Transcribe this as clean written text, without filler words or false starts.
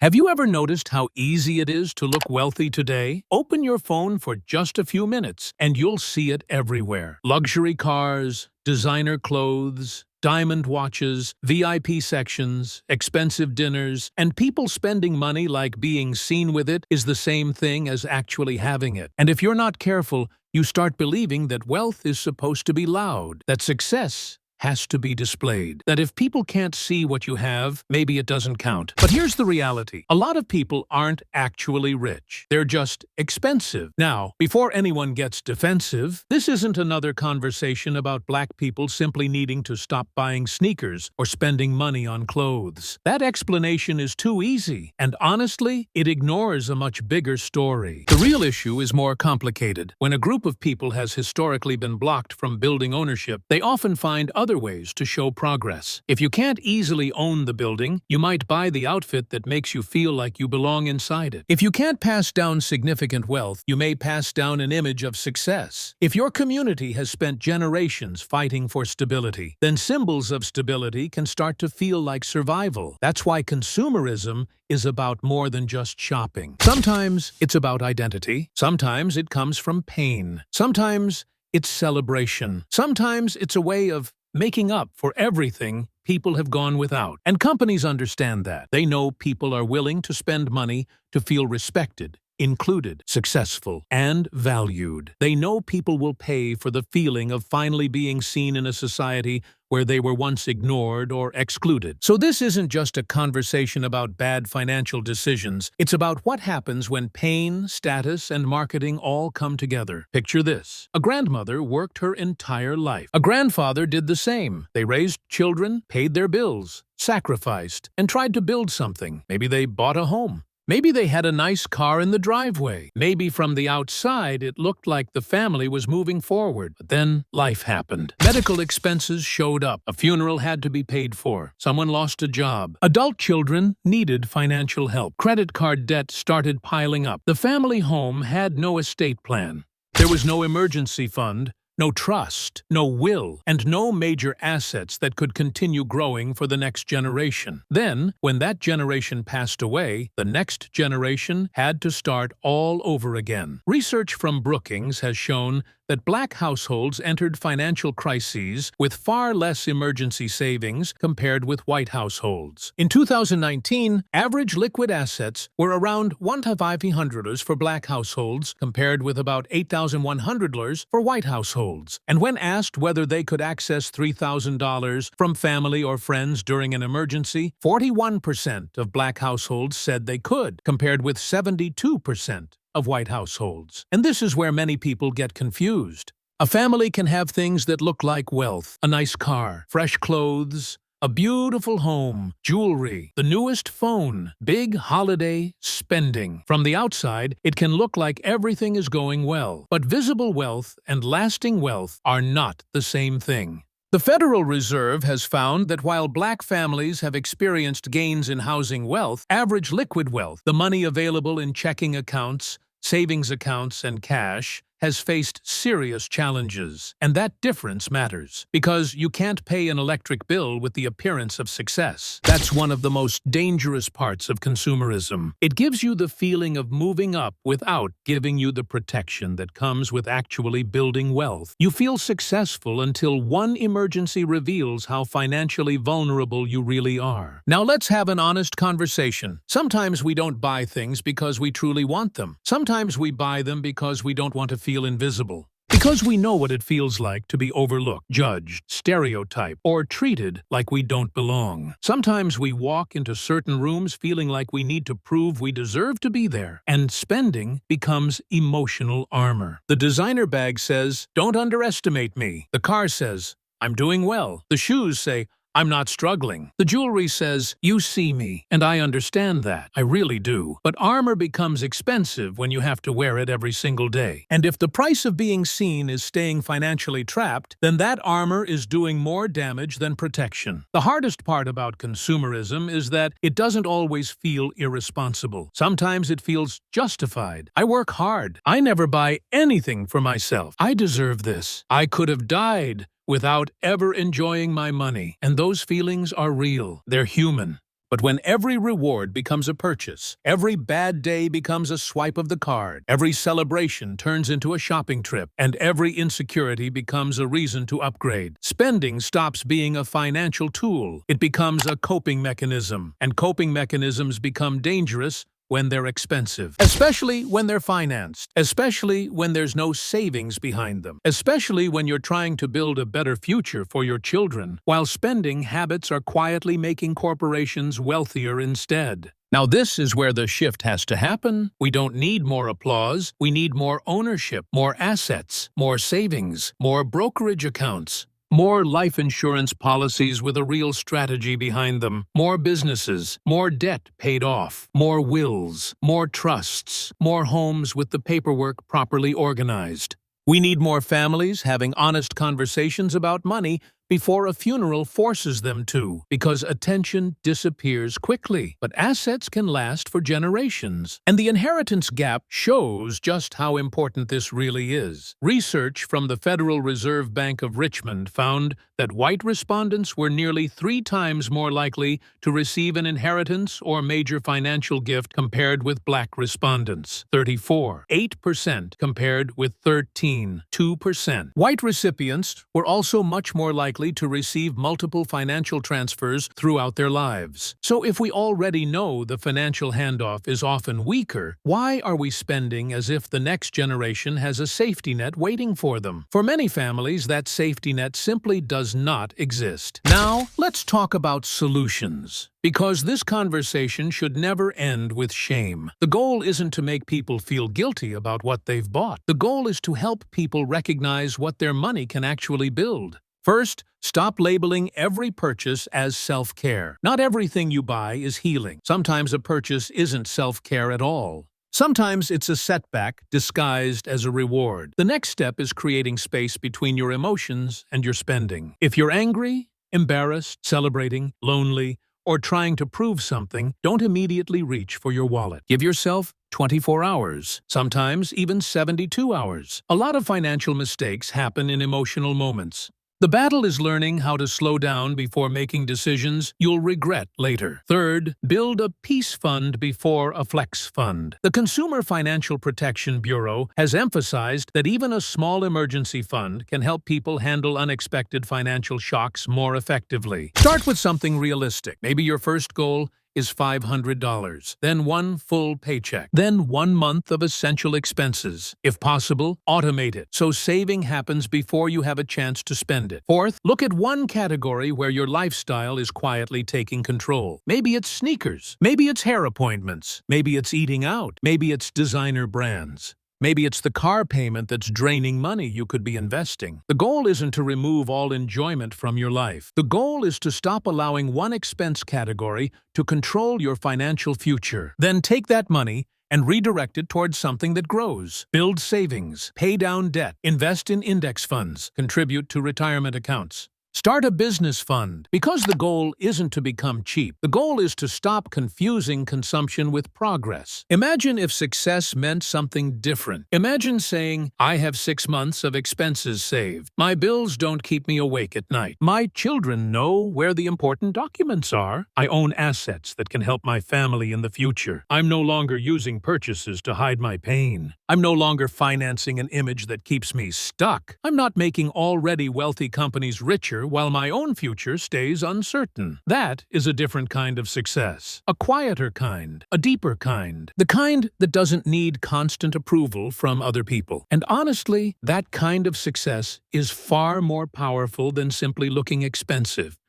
Have you ever noticed how easy it is to look wealthy today? Open your phone for just a few minutes and you'll see it everywhere. Luxury cars, designer clothes, diamond watches, VIP sections, expensive dinners, and people spending money like being seen with it is the same thing as actually having it. And if you're not careful, you start believing that wealth is supposed to be loud, that success has to be displayed, that if people can't see what you have, maybe it doesn't count. But here's the reality. A lot of people aren't actually rich. They're just expensive. Now, before anyone gets defensive, this isn't another conversation about black people simply needing to stop buying sneakers or spending money on clothes. That explanation is too easy, and honestly, it ignores a much bigger story. The real issue is more complicated. When a group of people has historically been blocked from building ownership, they often find other ways to show progress. If you can't easily own the building, you might buy the outfit that makes you feel like you belong inside it. If you can't pass down significant wealth, you may pass down an image of success. If your community has spent generations fighting for stability, then symbols of stability can start to feel like survival. That's why consumerism is about more than just shopping. Sometimes it's about identity. Sometimes it comes from pain. Sometimes it's celebration. Sometimes it's a way of making up for everything people have gone without. And companies understand that. They know people are willing to spend money to feel respected, included, successful, and valued. They know people will pay for the feeling of finally being seen in a society where they were once ignored or excluded. So this isn't just a conversation about bad financial decisions. It's about what happens when pain, status, and marketing all come together. Picture this. A grandmother worked her entire life. A grandfather did the same. They raised children, paid their bills, sacrificed, and tried to build something. Maybe they bought a home. Maybe they had a nice car in the driveway. Maybe from the outside it looked like the family was moving forward. But then life happened. Medical expenses showed up. A funeral had to be paid for. Someone lost a job. Adult children needed financial help. Credit card debt started piling up. The family home had no estate plan. There was no emergency fund, no trust, no will, and no major assets that could continue growing for the next generation. Then, when that generation passed away, the next generation had to start all over again. Research from Brookings has shown that black households entered financial crises with far less emergency savings compared with white households. In 2019, average liquid assets were around $1,500 for black households compared with about $8,100 for white households. And when asked whether they could access $3,000 from family or friends during an emergency, 41% of black households said they could, compared with 72% of white households. And this is where many people get confused. A family can have things that look like wealth: a nice car, fresh clothes, a beautiful home, jewelry, the newest phone, big holiday spending. From the outside, it can look like everything is going well. But visible wealth and lasting wealth are not the same thing. The Federal Reserve has found that while black families have experienced gains in housing wealth, average liquid wealth, the money available in checking accounts, savings accounts, and cash, has faced serious challenges. And that difference matters, because you can't pay an electric bill with the appearance of success. That's one of the most dangerous parts of consumerism. It gives you the feeling of moving up without giving you the protection that comes with actually building wealth. You feel successful until one emergency reveals how financially vulnerable you really are. Now let's have an honest conversation. Sometimes we don't buy things because we truly want them. Sometimes we buy them because we don't want to feel invisible. Because we know what it feels like to be overlooked, judged, stereotyped, or treated like we don't belong. Sometimes we walk into certain rooms feeling like we need to prove we deserve to be there, and spending becomes emotional armor. The designer bag says, "Don't underestimate me." The car says, "I'm doing well." The shoes say, "I'm not struggling." The jewelry says, "You see me, and I understand that. I really do." But armor becomes expensive when you have to wear it every single day. And if the price of being seen is staying financially trapped, then that armor is doing more damage than protection. The hardest part about consumerism is that it doesn't always feel irresponsible. Sometimes it feels justified. I work hard. I never buy anything for myself. I deserve this. I could have died without ever enjoying my money. And those feelings are real. They're human. But when every reward becomes a purchase, every bad day becomes a swipe of the card, every celebration turns into a shopping trip, and every insecurity becomes a reason to upgrade, spending stops being a financial tool. It becomes a coping mechanism, and coping mechanisms become dangerous when they're expensive, especially when they're financed, especially when there's no savings behind them, especially when you're trying to build a better future for your children, while spending habits are quietly making corporations wealthier instead. Now this is where the shift has to happen. We don't need more applause. We need more ownership, more assets, more savings, more brokerage accounts, more life insurance policies with a real strategy behind them, more businesses, more debt paid off, more wills, more trusts, more homes with the paperwork properly organized. We need more families having honest conversations about money before a funeral forces them to, because attention disappears quickly, but assets can last for generations. And the inheritance gap shows just how important this really is. Research from the Federal Reserve Bank of Richmond found that white respondents were nearly 3 times more likely to receive an inheritance or major financial gift compared with black respondents, 34.8% compared with 13.2%. White recipients were also much more likely to receive multiple financial transfers throughout their lives. So if we already know the financial handoff is often weaker, why are we spending as if the next generation has a safety net waiting for them? For many families, that safety net simply does not exist. Now, let's talk about solutions, because this conversation should never end with shame. The goal isn't to make people feel guilty about what they've bought. The goal is to help people recognize what their money can actually build. First, stop labeling every purchase as self-care. Not everything you buy is healing. Sometimes a purchase isn't self-care at all. Sometimes it's a setback disguised as a reward. The next step is creating space between your emotions and your spending. If you're angry, embarrassed, celebrating, lonely, or trying to prove something, don't immediately reach for your wallet. Give yourself 24 hours, sometimes even 72 hours. A lot of financial mistakes happen in emotional moments. The battle is learning how to slow down before making decisions you'll regret later. Third, build a peace fund before a flex fund. The Consumer Financial Protection Bureau has emphasized that even a small emergency fund can help people handle unexpected financial shocks more effectively. Start with something realistic. Maybe your first goal is $500, then 1 full paycheck, then 1 month of essential expenses. If possible, automate it, so saving happens before you have a chance to spend it. Fourth, look at one category where your lifestyle is quietly taking control. Maybe it's sneakers, maybe it's hair appointments, maybe it's eating out, maybe it's designer brands. Maybe it's the car payment that's draining money you could be investing. The goal isn't to remove all enjoyment from your life. The goal is to stop allowing one expense category to control your financial future. Then take that money and redirect it towards something that grows. Build savings, pay down debt, invest in index funds, contribute to retirement accounts. Start a business fund, because the goal isn't to become cheap. The goal is to stop confusing consumption with progress. Imagine if success meant something different. Imagine saying, I have 6 months of expenses saved. My bills don't keep me awake at night. My children know where the important documents are. I own assets that can help my family in the future. I'm no longer using purchases to hide my pain. I'm no longer financing an image that keeps me stuck. I'm not making already wealthy companies richer while my own future stays uncertain. That is a different kind of success. A quieter kind, a deeper kind, the kind that doesn't need constant approval from other people. And honestly, that kind of success is far more powerful than simply looking expensive.